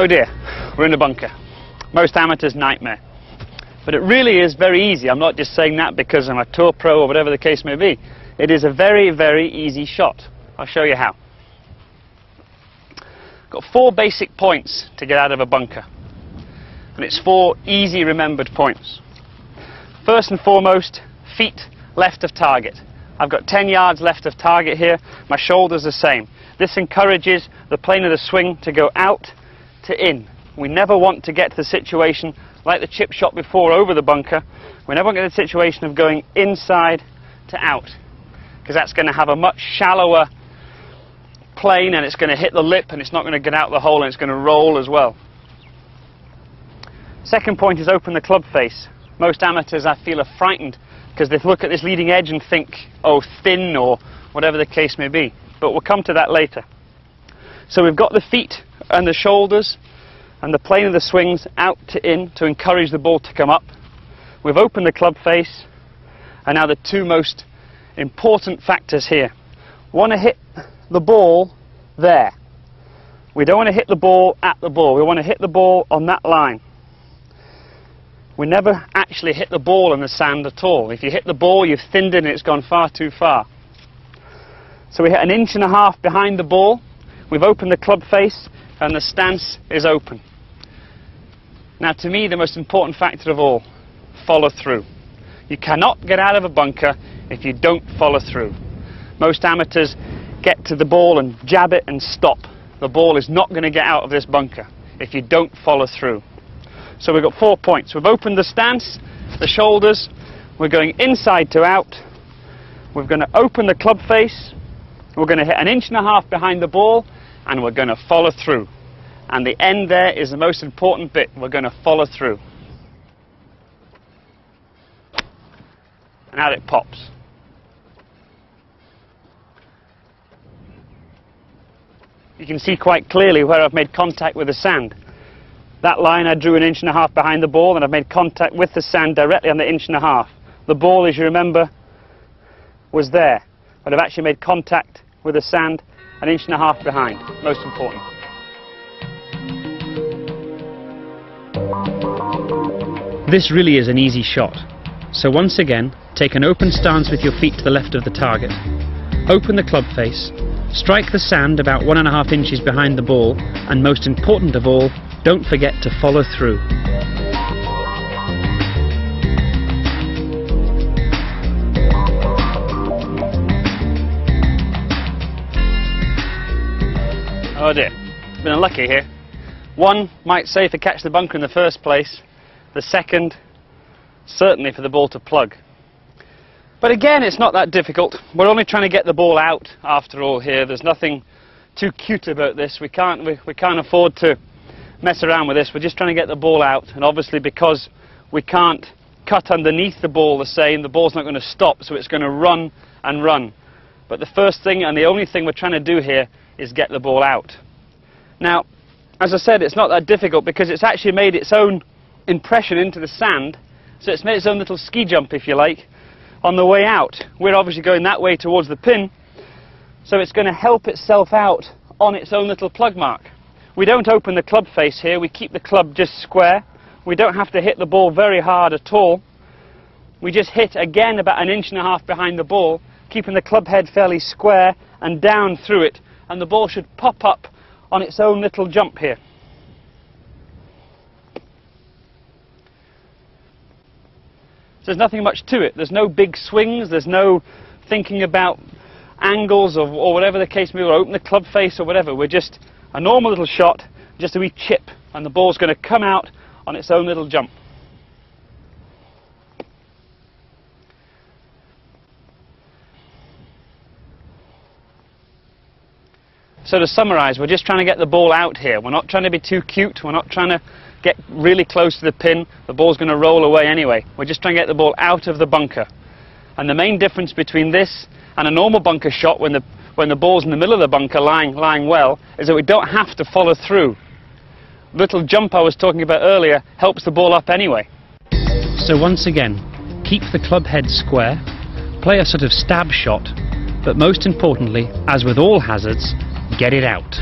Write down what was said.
Oh dear, we're in a bunker. Most amateurs' nightmare. But it really is very easy. I'm not just saying that because I'm a tour pro or whatever the case may be. It is a very, very easy shot. I'll show you how. Got 4 basic points to get out of a bunker. And it's 4 easy remembered points. First and foremost, feet left of target. I've got 10 yards left of target here. My shoulder's the same. This encourages the plane of the swing to go out to in. We never want to get to the situation like the chip shot before over the bunker. We never want to get to the situation of going inside to out, because that's going to have a much shallower plane and it's going to hit the lip and it's not going to get out the hole and it's going to roll as well. Second point is open the club face. Most amateurs, I feel, are frightened because they look at this leading edge and think, oh, thin or whatever the case may be. But we'll come to that later. So we've got the feet and the shoulders and the plane of the swings out to in to encourage the ball to come up. We've opened the club face, and now the 2 most important factors here. We want to hit the ball there. We don't want to hit the ball at the ball. We want to hit the ball on that line. We never actually hit the ball in the sand at all. If you hit the ball, you've thinned it and it's gone far too far. So we hit 1.5 inches behind the ball. We've opened the club face and the stance is open. Now, to me, the most important factor of all, follow through. You cannot get out of a bunker if you don't follow through. Most amateurs get to the ball and jab it and stop. The ball is not going to get out of this bunker if you don't follow through. So we've got 4 points. We've opened the stance, the shoulders, we're going inside to out, we're going to open the club face, we're going to hit 1.5 inches behind the ball, and we're going to follow through. And the end there is the most important bit. We're going to follow through. And out it pops. You can see quite clearly where I've made contact with the sand. That line I drew 1.5 inches behind the ball, and I've made contact with the sand directly on the 1.5 inches. The ball, as you remember, was there, but I've actually made contact with the sand 1.5 inches behind. Most important. This really is an easy shot. So once again, take an open stance with your feet to the left of the target. Open the club face, strike the sand about 1.5 inches behind the ball, and most important of all, don't forget to follow through. Oh dear, been unlucky here. One might say for catch the bunker in the first place, the second certainly for the ball to plug. But again, it's not that difficult. We're only trying to get the ball out after all here. There's nothing too cute about this. We can't afford to mess around with this. We're just trying to get the ball out, and obviously because we can't cut underneath the ball the same, the ball's not going to stop, so it's going to run and run. But the first thing and the only thing we're trying to do here is get the ball out. Now, as I said, it's not that difficult because it's actually made its own impression into the sand, so it's made its own little ski jump, if you like, on the way out. We're obviously going that way towards the pin, so it's going to help itself out on its own little plug mark. We don't open the club face here, we keep the club just square. We don't have to hit the ball very hard at all. We just hit again about 1.5 inches behind the ball, keeping the club head fairly square and down through it, and the ball should pop up on its own little jump here. So there's nothing much to it. There's no big swings, there's no thinking about angles or whatever the case may be, or open the club face or whatever. We're just a normal little shot, just a wee chip, and the ball's going to come out on its own little jump. So to summarise, we're just trying to get the ball out here. We're not trying to be too cute, we're not trying to get really close to the pin. The ball's going to roll away anyway. We're just trying to get the ball out of the bunker. And the main difference between this and a normal bunker shot when the ball's in the middle of the bunker lying well is that we don't have to follow through. The little jump I was talking about earlier helps the ball up anyway. So once again, keep the club head square, play a sort of stab shot, but most importantly, as with all hazards, get it out.